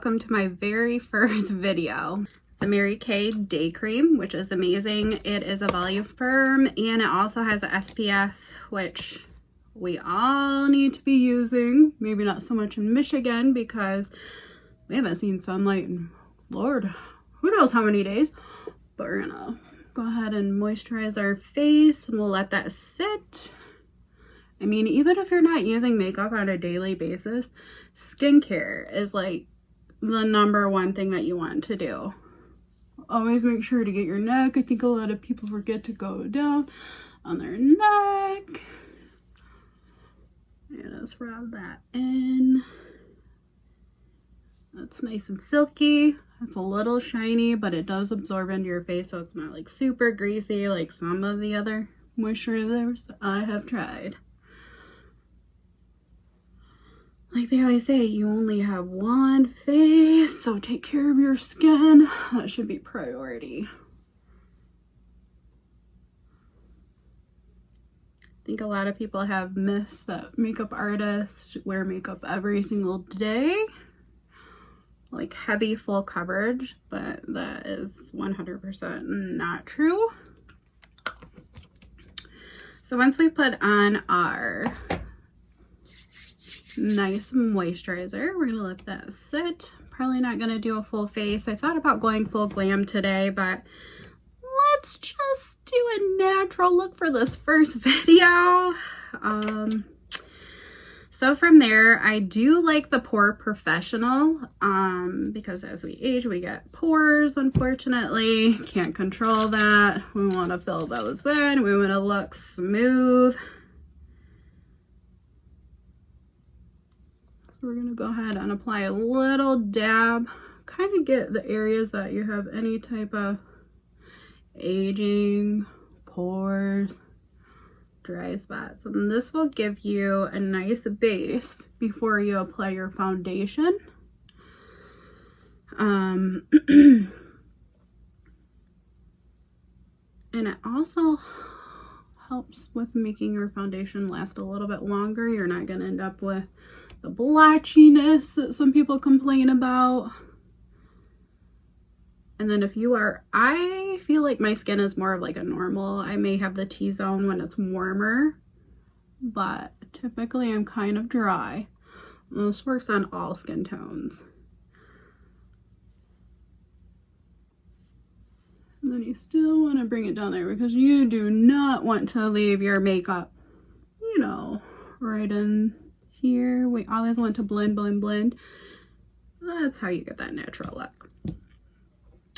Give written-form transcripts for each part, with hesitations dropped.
welcome to my very first video. The Mary Kay Day Cream, which is amazing. It is a volume firm and it also has a SPF, which we all need to be using. Maybe not so much in Michigan because we haven't seen sunlight in, Lord, who knows how many days. But we're gonna go ahead and moisturize our face and we'll let that sit. I mean, even if you're not using makeup on a daily basis, skincare is like the #1 thing that you want to do. Always make sure to get your neck. I think a lot of people forget to go down on their neck. And just rub that in. That's nice and silky. It's a little shiny, but it does absorb into your face, so it's not like super greasy like some of the other moisturizers I have tried. Like they always say, you only have one face, so take care of your skin. That should be priority. I think a lot of people have missed that makeup artists wear makeup every single day. Like heavy full coverage, but that is 100% not true. So once we put on our nice moisturizer, we're gonna let that sit. Probably not gonna do a full face. I thought about going full glam today, but let's just do a natural look for this first video. So from there, I do like the Pore Professional because as we age, we get pores, unfortunately. Can't control that. We want to fill those in. We want to look smooth. So we're going to go ahead and apply a little dab. Kind of get the areas that you have any type of aging, pores, dry spots, and this will give you a nice base before you apply your foundation. And it also helps with making your foundation last a little bit longer. You're not going to end up with the blotchiness that some people complain about. And then if you are, I feel like my skin is more of like a normal. I may have the T-zone when it's warmer, but typically I'm kind of dry. This works on all skin tones. And then you still want to bring it down there because you do not want to leave your makeup, you know, right in here. We always want to blend, blend, blend. That's how you get that natural look.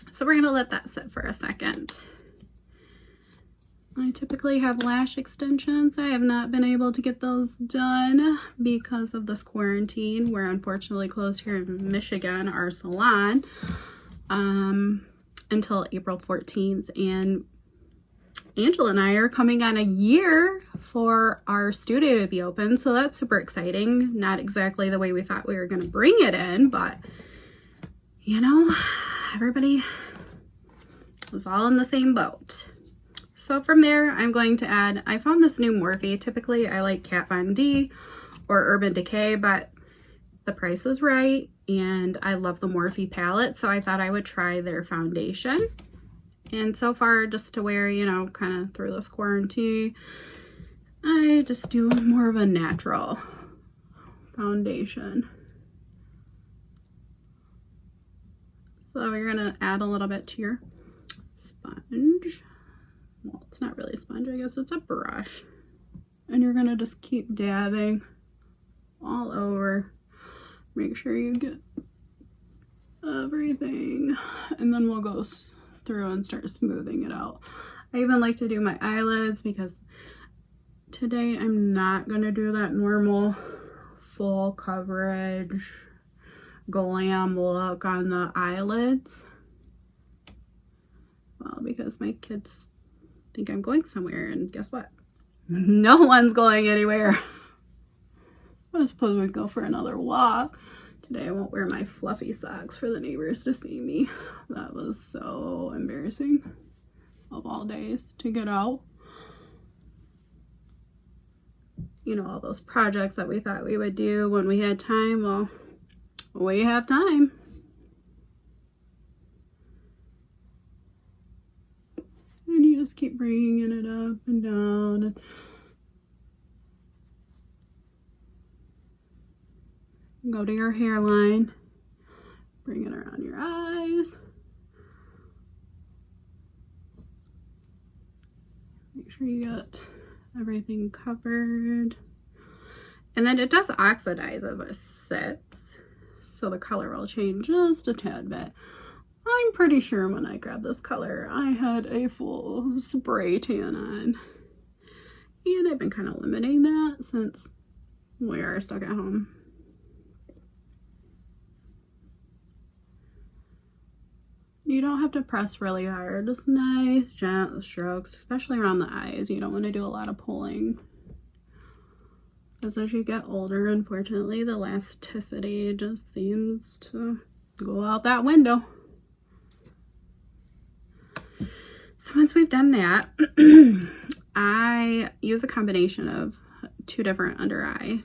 So we're gonna let that sit for a second. I typically have lash extensions. I have not been able to get those done because of this quarantine. We're unfortunately closed here in Michigan, our salon, until April 14th. And Angela and I are coming on a year for our studio to be open. So that's super exciting. Not exactly the way we thought we were gonna bring it in, but you know, everybody was all in the same boat. So from there, I'm going to add, I found this new Morphe. Typically, I like Kat Von D or Urban Decay, but the price is right, and I love the Morphe palette, so I thought I would try their foundation. And so far, just to wear, you know, kind of through this quarantine, I just do more of a natural foundation. So you're gonna add a little bit to your sponge. Well, it's not really a sponge, I guess it's a brush. And you're gonna just keep dabbing all over. Make sure you get everything. And then we'll go through and start smoothing it out. I even like to do my eyelids because today I'm not gonna do that normal full coverage glam look on the eyelids. Well, because my kids think I'm going somewhere, and guess what? No one's going anywhere. I suppose we'd go for another walk. Today I won't wear my fluffy socks for the neighbors to see me. That was so embarrassing of all days to get out. You know, all those projects that we thought we would do when we had time. Well, we have time. just keep bringing it up and down. And go to your hairline. Bring it around your eyes. Make sure you get everything covered. And then it does oxidize as it sits, so the color will change just a tad bit. I'm pretty sure when I grabbed this color, I had a full spray tan on. And I've been kind of limiting that since we are stuck at home. You don't have to press really hard, just nice, gentle strokes, especially around the eyes. You don't want to do a lot of pulling. Because as you get older, unfortunately, the elasticity just seems to go out that window. So once we've done that, I use a combination of 2 different under eye.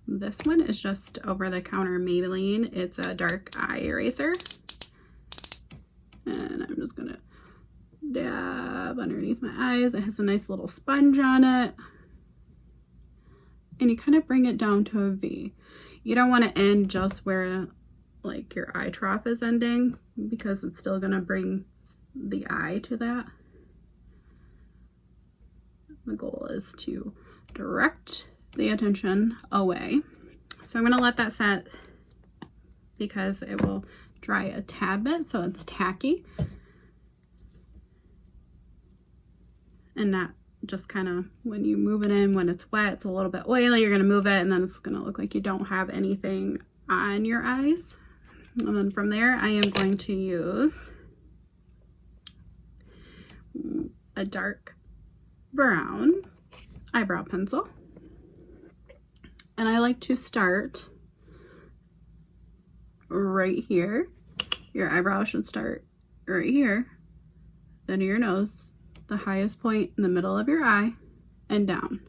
This one is just over-the-counter Maybelline. It's a dark eye eraser. And I'm just going to dab underneath my eyes. It has a nice little sponge on it. And you kind of bring it down to a V. You don't want to end just where like your eye trough is ending, because it's still going to bring the eye to that. The goal is to direct the attention away. So I'm going to let that set because it will dry a tad bit so it's tacky and not just kind of when you move it in, when it's wet, it's a little bit oily, you're going to move it and then it's going to look like you don't have anything on your eyes. And then from there, I am going to use a dark brown eyebrow pencil. And I like to start right here. Your eyebrow should start right here, then your nose, the highest point in the middle of your eye, and down.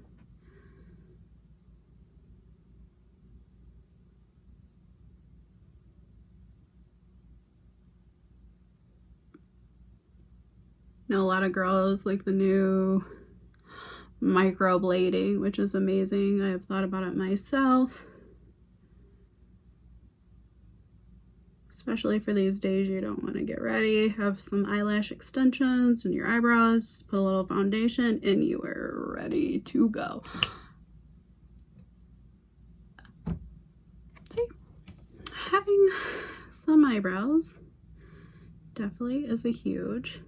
Now a lot of girls like the new microblading, which is amazing. I have thought about it myself. Especially for these days, you don't want to get ready, have some eyelash extensions and your eyebrows, put a little foundation, and you are ready to go. See, having some eyebrows definitely is a huge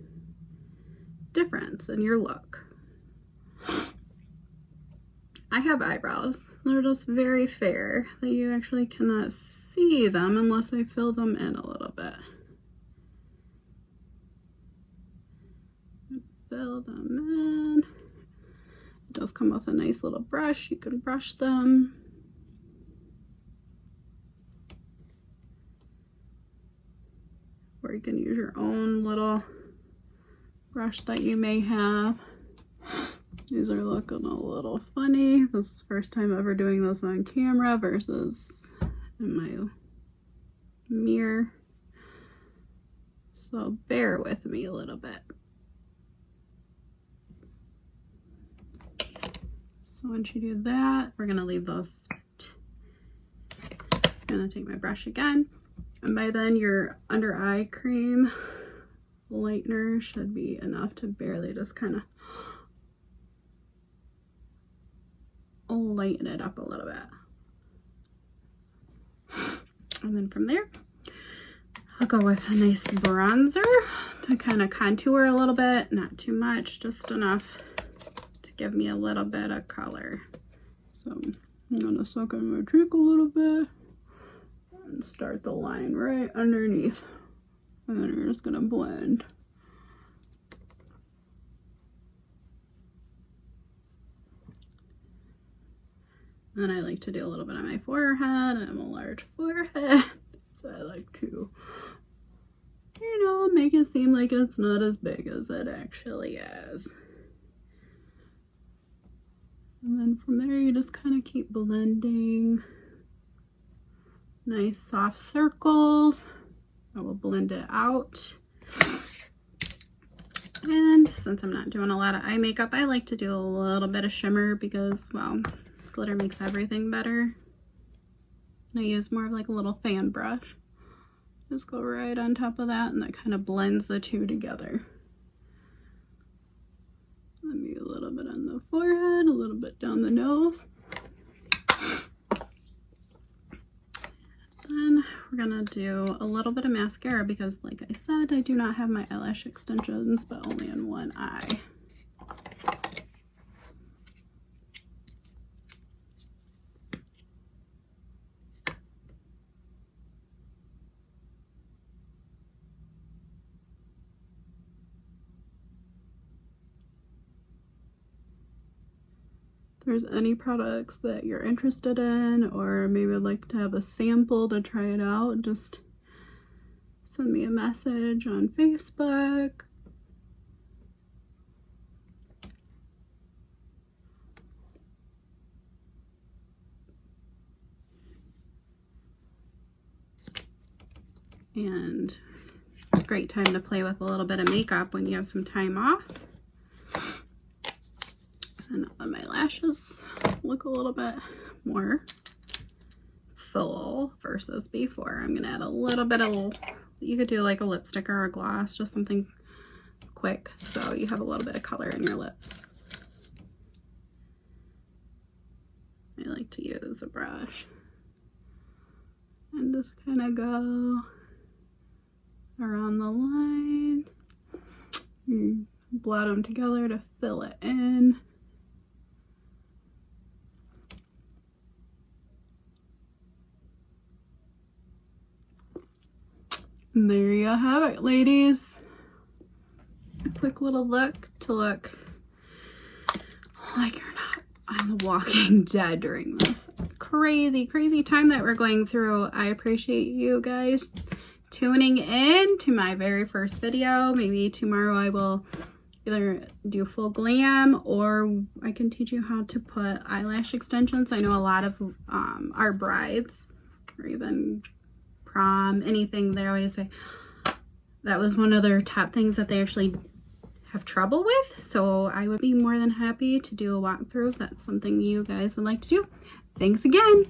difference in your look. I have eyebrows. They're just very fair that you actually cannot see them unless I fill them in a little bit. Fill them in. It does come with a nice little brush. You can brush them. Or you can use your own little brush that you may have. These are looking a little funny. This is the first time ever doing this on camera versus in my mirror. So bear with me a little bit. So once you do that, we're gonna leave those set. I'm gonna take my brush again. And by then your under eye cream lightener should be enough to barely just kind of lighten it up a little bit. And then from there, I'll go with a nice bronzer to kind of contour a little bit, not too much, just enough to give me a little bit of color. So I'm gonna soak in my cheek a little bit and start the line right underneath. And then you're just gonna blend. Then I like to do a little bit on my forehead. I have a large forehead, so I like to, you know, make it seem like it's not as big as it actually is. And then from there, you just kind of keep blending. Nice soft circles. I will blend it out. And since I'm not doing a lot of eye makeup, I like to do a little bit of shimmer because, well, glitter makes everything better. And I use more of like a little fan brush. Just go right on top of that, and that kind of blends the two together. Maybe a little bit on the forehead, a little bit down the nose. Then we're gonna do a little bit of mascara because, like I said, I do not have my eyelash extensions, but only in one eye. If there's any products that you're interested in, or maybe would like to have a sample to try it out, just send me a message on Facebook. And it's a great time to play with a little bit of makeup when you have some time off. And my lashes look a little bit more full versus before. I'm gonna add a little bit of, you could do like a lipstick or a gloss, just something quick so you have a little bit of color in your lips. I like to use a brush and just kind of go around the line and blot them together to fill it in. And there you have it, ladies. A quick little look to look like you're not on The Walking Dead during this crazy time that we're going through. I appreciate you guys tuning in to my very first video. Maybe tomorrow I will either do full glam, or I can teach you how to put eyelash extensions. I know a lot of our brides, or even prom, anything, they always say that was one of their top things that they actually have trouble with. So I would be more than happy to do a walkthrough if that's something you guys would like to do. Thanks again.